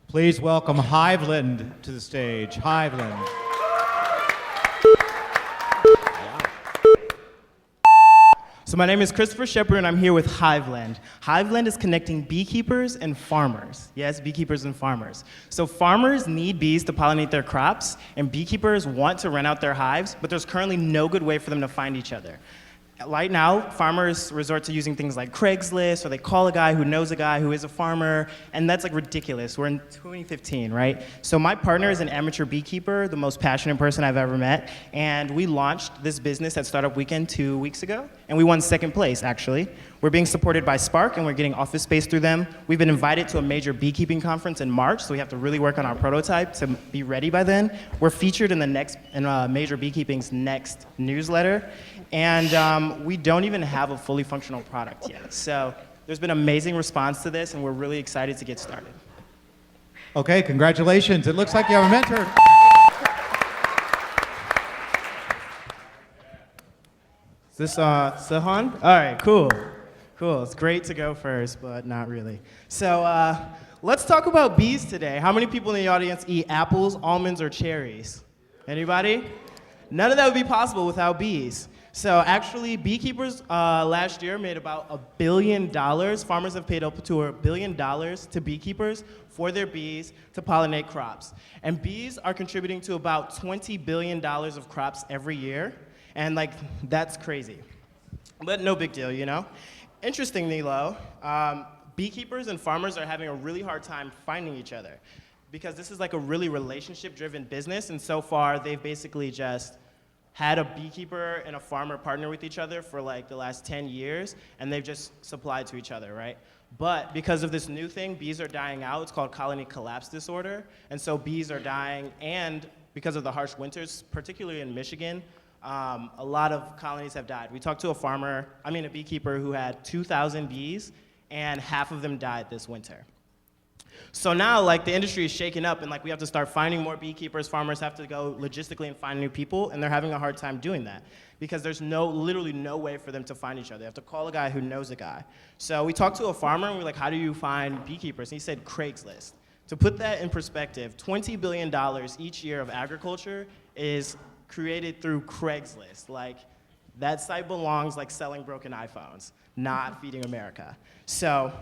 Please welcome Hivelend to the stage. Hivelend. So my name is Christopher Shepard, and I'm here with Hivelend. Hivelend is connecting beekeepers and farmers. Yes, beekeepers and farmers. So farmers need bees to pollinate their crops, and beekeepers want to rent out their hives, but there's currently no good way for them to find each other. Right now, farmers resort to using things like Craigslist, or they call a guy who knows a guy who is a farmer, and that's like ridiculous. We're in 2015, right? So my partner is an amateur beekeeper, the most passionate person I've ever met, and we launched this business at Startup Weekend 2 weeks ago, and we won second place, actually. We're being supported by Spark, and we're getting office space through them. We've been invited to a major beekeeping conference in March, so we have to really work on our prototype to be ready by then. We're featured in Major Beekeeping's next newsletter, and we don't even have a fully functional product yet. So there's been amazing response to this, and we're really excited to get started. Okay, congratulations. It looks like you have a mentor. Is this Sahan? All right, cool. Cool, it's great to go first, but not really. So let's talk about bees today. How many people in the audience eat apples, almonds, or cherries? Anybody? None of that would be possible without bees. So actually, beekeepers last year made about $1 billion. Farmers have paid up to $1 billion to beekeepers for their bees to pollinate crops. And bees are contributing to about $20 billion of crops every year. And like, that's crazy. But no big deal, you know? Interestingly, though, beekeepers and farmers are having a really hard time finding each other because this is like a really relationship-driven business, and so far they've basically just had a beekeeper and a farmer partner with each other for like the last 10 years, and they've just supplied to each other, right? But because of this new thing, bees are dying out. It's called colony collapse disorder, and so bees are dying, and because of the harsh winters, particularly in Michigan, a lot of colonies have died. We talked to a beekeeper who had 2,000 bees, and half of them died this winter. So now, like, the industry is shaking up, and like, we have to start finding more beekeepers. Farmers have to go logistically and find new people, and they're having a hard time doing that because there's literally no way for them to find each other. They have to call a guy who knows a guy. So we talked to a farmer, and we're like, how do you find beekeepers? And he said Craigslist. To put that in perspective, $20 billion each year of agriculture is created through Craigslist. Like, that site belongs like selling broken iPhones, not feeding America. So,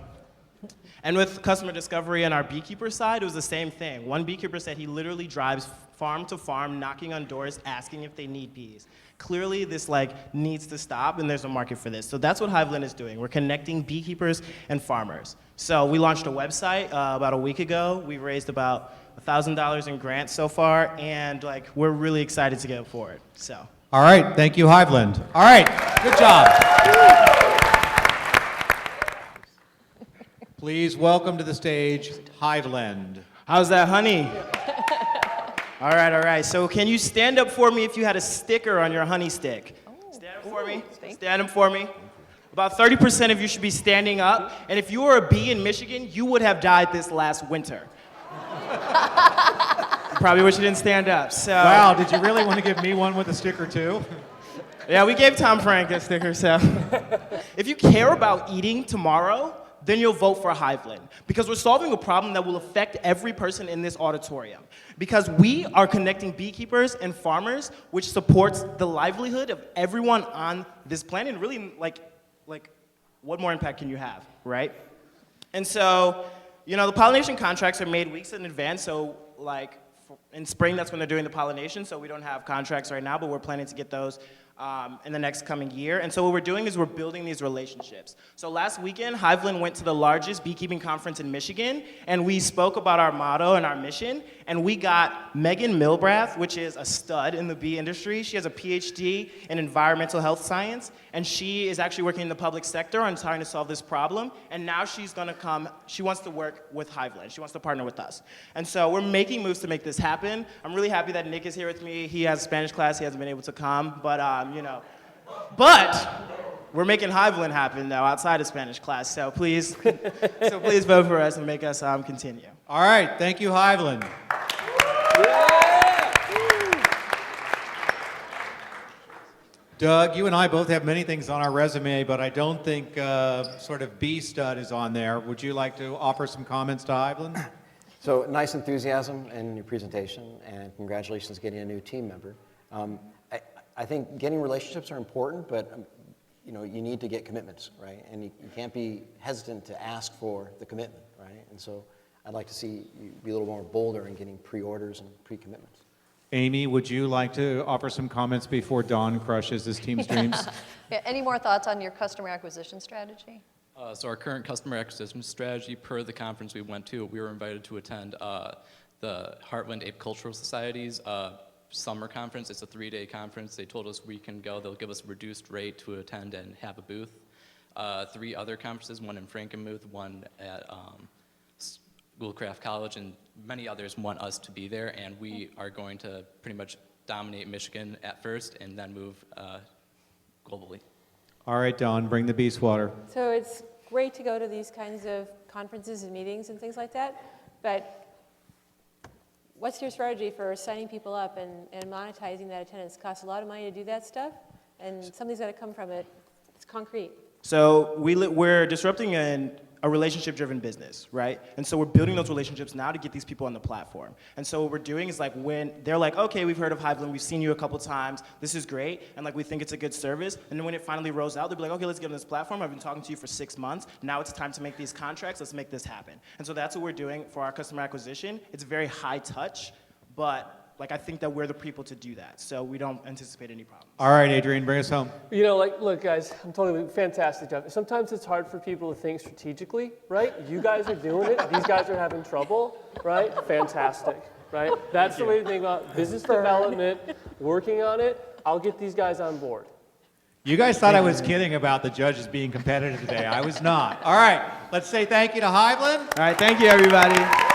and with customer discovery on our beekeeper side, it was the same thing. One beekeeper said he literally drives farm to farm, knocking on doors, asking if they need bees. Clearly, this like needs to stop, and there's a market for this. So that's what Hivelend is doing. We're connecting beekeepers and farmers. So we launched a website about a week ago. We've raised about $1,000 in grants so far, and like we're really excited to go forward. So. All right, thank you, Hivelend. All right, good job. Please welcome to the stage, Hivelend. How's that, honey? All right. So can you stand up for me if you had a sticker on your honey stick? Stand up for me. Stand up for me. About 30% of you should be standing up, and if you were a bee in Michigan, you would have died this last winter. You probably wish you didn't stand up. So. Wow, did you really want to give me one with a sticker too? Yeah, we gave Tom Frank a sticker, so. If you care about eating tomorrow, then you'll vote for Hivelend, because we're solving a problem that will affect every person in this auditorium. Because we are connecting beekeepers and farmers, which supports the livelihood of everyone on this planet. Really, like, what more impact can you have, right? And so, you know, the pollination contracts are made weeks in advance, so like in spring, that's when they're doing the pollination, so we don't have contracts right now, but we're planning to get those in the next coming year. And so what we're doing is we're building these relationships. So last weekend, Hivelend went to the largest beekeeping conference in Michigan, and we spoke about our motto and our mission, and we got Megan Milbrath, which is a stud in the bee industry. She has a PhD in environmental health science, and she is actually working in the public sector on trying to solve this problem, and now she wants to work with Hivelend. She wants to partner with us. And so we're making moves to make this happen. I'm really happy that Nick is here with me. He has Spanish class, he hasn't been able to come, but we're making Hivelend happen though outside of Spanish class. So please vote for us and make us continue. All right, thank you, Hivelend. Doug, you and I both have many things on our resume, but I don't think sort of bee stud is on there. Would you like to offer some comments to Hivelend? So nice enthusiasm in your presentation, and congratulations getting a new team member. I think getting relationships are important, but you know, you need to get commitments, right? And you can't be hesitant to ask for the commitment, right? And so I'd like to see you be a little more bolder in getting pre-orders and pre-commitments. Amy, would you like to offer some comments before Don crushes his team's dreams? Yeah, any more thoughts on your customer acquisition strategy? So our current customer acquisition strategy, per the conference we went to, we were invited to attend the Hivelend Apicultural Society's summer conference. It's a 3-day conference. They told us we can go. They'll give us a reduced rate to attend and have a booth. 3 other conferences, one in Frankenmuth, one at Schoolcraft College, and many others want us to be there, and we are going to pretty much dominate Michigan at first and then move globally. All right, Don, bring the beast water. So it's great to go to these kinds of conferences and meetings and things like that, but what's your strategy for signing people up and monetizing that attendance? It costs a lot of money to do that stuff, and something's got to come from it. It's concrete. So we're disrupting a relationship-driven business, right? And so we're building those relationships now to get these people on the platform. And so what we're doing is like when they're like, okay, we've heard of Hivelend, we've seen you a couple times, this is great, and like we think it's a good service. And then when it finally rolls out, they'll be like, okay, let's get on this platform. I've been talking to you for 6 months. Now it's time to make these contracts. Let's make this happen. And so that's what we're doing for our customer acquisition. It's very high touch, but like I think that we're the people to do that. So we don't anticipate any problems. All right, Adrian, bring us home. You know, like, look, guys, I'm totally fantastic job. Sometimes it's hard for people to think strategically, right? You guys are doing it. These guys are having trouble, right? Fantastic, right? That's the way to think about business development, working on it. I'll get these guys on board. You guys thought I was kidding about the judges being competitive today. I was not. All right, let's say thank you to Hivelend. All right, thank you, everybody.